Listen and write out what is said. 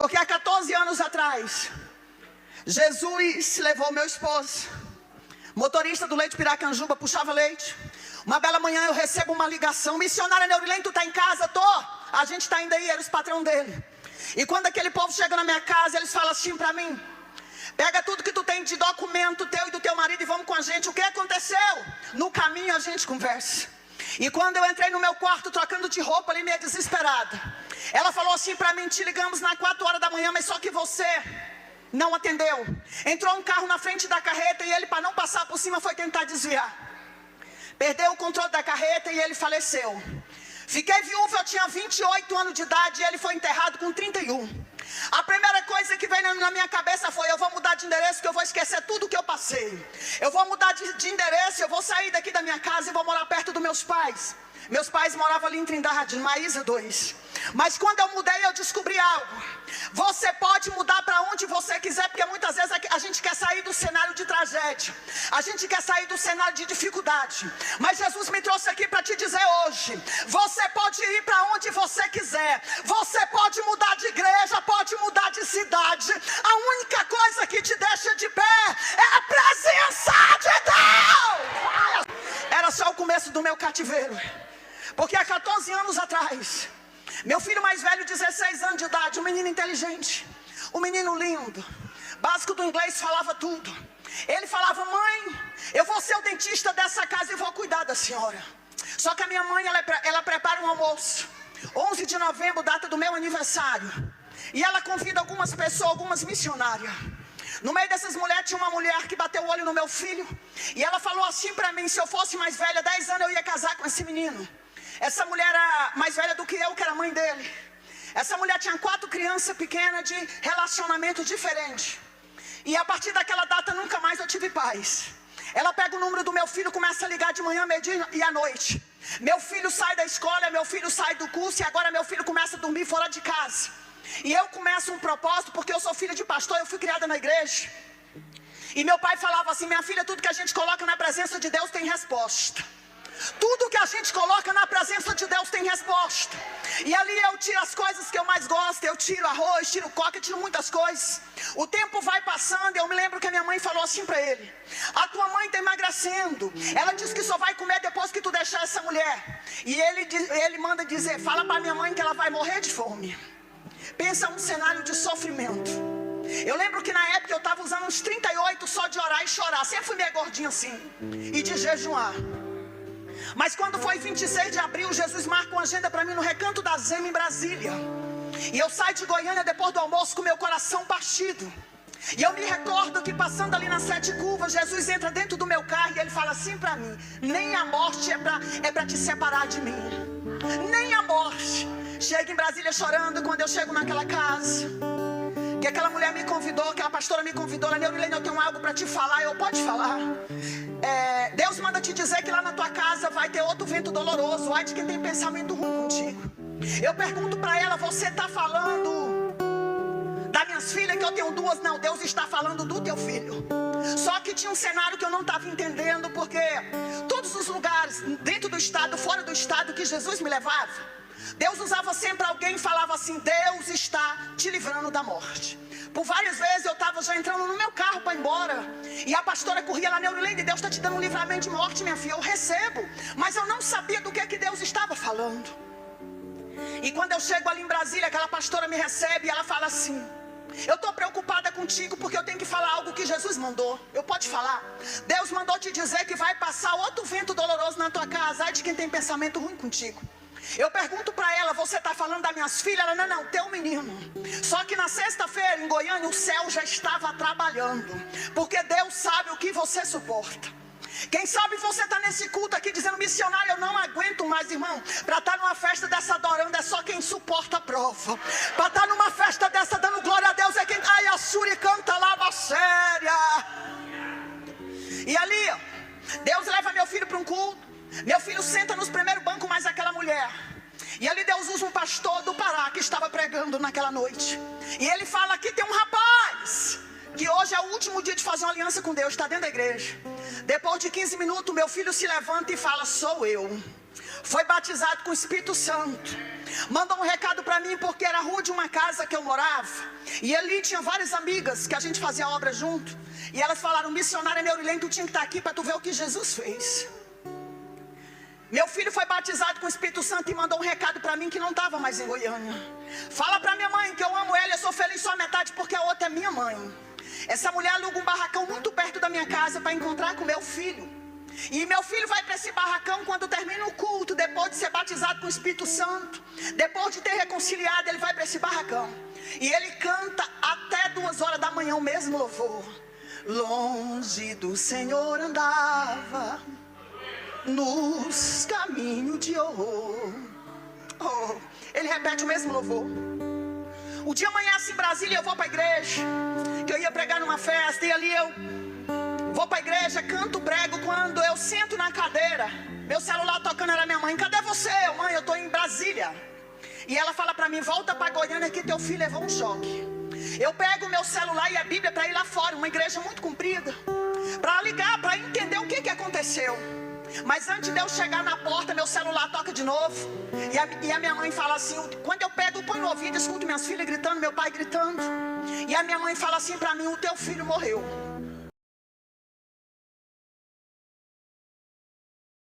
Porque há 14 anos atrás, Jesus levou meu esposo, motorista do Leite Piracanjuba, puxava leite. Uma bela manhã eu recebo uma ligação: missionária Neurilene, tu está em casa? Tô. A gente está indo aí, era os patrão dele. E quando aquele povo chega na minha casa, eles falam assim para mim: pega tudo que tu tem de documento teu e do teu marido e vamos com a gente. O que aconteceu? No caminho a gente conversa. E quando eu entrei no meu quarto trocando de roupa ali, meio desesperada, ela falou assim para mim: te ligamos na 4 horas da manhã, mas só que você não atendeu. Entrou um carro na frente da carreta e ele, para não passar por cima, foi tentar desviar. Perdeu o controle da carreta e ele faleceu. Fiquei viúva, eu tinha 28 anos de idade e ele foi enterrado com 31. A primeira coisa que veio na minha cabeça foi: eu vou mudar de endereço, que eu vou esquecer tudo que eu passei. Eu vou mudar de endereço, eu vou sair daqui da minha casa e vou morar perto dos meus pais. Meus pais moravam ali em Trindade, no Maísa 2. Mas quando eu mudei, eu descobri algo. Você pode mudar para onde você quiser, porque muitas vezes a gente quer sair do cenário de tragédia, a gente quer sair do cenário de dificuldade. Mas Jesus me trouxe aqui para te dizer hoje: você pode ir para onde você quiser. Você pode mudar de igreja, pode mudar de cidade. A única coisa que te deixa de pé é a presença de Deus. Era só o começo do meu cativeiro. Porque há 14 anos atrás, meu filho mais velho, 16 anos de idade, um menino inteligente, um menino lindo, básico do inglês, falava tudo. Ele falava: mãe, eu vou ser o dentista dessa casa e vou cuidar da senhora. Só que a minha mãe, ela prepara um almoço, 11 de novembro, data do meu aniversário. E ela convida algumas pessoas, algumas missionárias. No meio dessas mulheres tinha uma mulher que bateu o olho no meu filho. E ela falou assim para mim: se eu fosse mais velha, 10 anos eu ia casar com esse menino. Essa mulher era mais velha do que eu, que era mãe dele. Essa mulher tinha 4 crianças pequenas de relacionamento diferente. E a partir daquela data nunca mais eu tive paz. Ela pega o número do meu filho, começa a ligar de manhã, meio-dia e à noite. Meu filho sai da escola, meu filho sai do curso e agora meu filho começa a dormir fora de casa. E eu começo um propósito, porque eu sou filha de pastor, eu fui criada na igreja. E meu pai falava assim: minha filha, tudo que a gente coloca na presença de Deus tem resposta. Tudo que a gente coloca na presença de Deus tem resposta. E ali eu tiro as coisas que eu mais gosto. Eu tiro arroz, tiro coca, tiro muitas coisas. O tempo vai passando. Eu me lembro que a minha mãe falou assim para ele: a tua mãe está emagrecendo. Ela disse que só vai comer depois que tu deixar essa mulher. E ele manda dizer: fala para minha mãe que ela vai morrer de fome. Pensa um cenário de sofrimento. Eu lembro que na época eu estava usando uns 38 só de orar e chorar. Sempre fui meio gordinho assim. E de jejuar. Mas quando foi 26 de abril, Jesus marca uma agenda para mim no Recanto da Zema, em Brasília. E eu saio de Goiânia depois do almoço com meu coração partido. E eu me recordo que passando ali nas 7 curvas, Jesus entra dentro do meu carro e ele fala assim para mim: nem a morte é para te separar de mim. Nem a morte. Chego em Brasília chorando quando eu chego naquela casa. Que aquela mulher me convidou, aquela pastora me convidou: Neurilene, eu tenho algo para te falar. Eu: pode falar. Deus manda te dizer que lá na tua casa vai ter outro vento doloroso. Ai de quem tem pensamento ruim contigo. Eu pergunto para ela: você está falando das minhas filhas, que eu tenho 2? Não, Deus está falando do teu filho. Só que tinha um cenário que eu não estava entendendo, porque todos os lugares, dentro do estado, fora do estado, que Jesus me levava, Deus usava sempre alguém e falava assim: Deus está te livrando da morte. Por várias vezes eu estava já entrando no meu carro para ir embora, e a pastora corria lá: Neurilene, Deus está te dando um livramento de morte, minha filha. Eu recebo, mas eu não sabia do que Deus estava falando. E quando eu chego ali em Brasília, aquela pastora me recebe e ela fala assim: eu estou preocupada contigo porque eu tenho que falar algo que Jesus mandou. Eu: pode falar. Deus mandou te dizer que vai passar outro vento doloroso na tua casa. Ai de quem tem pensamento ruim contigo. Eu pergunto para ela: você está falando das minhas filhas? Ela: não, teu menino. Só que na sexta-feira em Goiânia o céu já estava trabalhando, porque Deus sabe o que você suporta. Quem sabe você está nesse culto aqui dizendo: missionário, eu não aguento mais, irmão. Para estar numa festa dessa adorando é só quem suporta a prova. Para estar numa festa dessa dando glória a Deus é quem... ai, a Suri canta lava séria. E ali Deus leva meu filho para um culto. Meu filho senta nos primeiros bancos mais aquela mulher. E ali Deus usa um pastor do Pará que estava pregando naquela noite. E ele fala: aqui tem um rapaz que hoje é o último dia de fazer uma aliança com Deus, está dentro da igreja. Depois de 15 minutos, meu filho se levanta e fala: sou eu. Foi batizado com o Espírito Santo. Mandou um recado para mim porque era a rua de uma casa que eu morava. E ali tinha várias amigas que a gente fazia obra junto. E elas falaram: missionária Neurilene, tu tinha que estar aqui para tu ver o que Jesus fez. Meu filho foi batizado com o Espírito Santo e mandou um recado para mim que não estava mais em Goiânia. Fala para minha mãe que eu amo ela, eu sou feliz só a metade porque a outra é minha mãe. Essa mulher aluga um barracão muito perto da minha casa para encontrar com meu filho. E meu filho vai para esse barracão quando termina o culto, depois de ser batizado com o Espírito Santo, depois de ter reconciliado, ele vai para esse barracão. E ele canta até 2 horas da manhã o mesmo louvor. Longe do Senhor andava, nos caminhos de horror. Ele repete o mesmo louvor. O dia amanhece em Brasília, eu vou para a igreja, que eu ia pregar numa festa, e ali eu vou para a igreja, canto, prego. Quando eu sento na cadeira, meu celular tocando, era minha mãe: cadê você? Mãe, eu estou em Brasília. E ela fala para mim: volta para Goiânia que teu filho levou um choque. Eu pego o meu celular e a Bíblia para ir lá fora, uma igreja muito comprida, para ligar, para entender o que aconteceu. Mas antes de eu chegar na porta, meu celular toca de novo. E a minha mãe fala assim: quando eu pego, põe no ouvido, escuto minhas filhas gritando, meu pai gritando. E a minha mãe fala assim para mim: o teu filho morreu.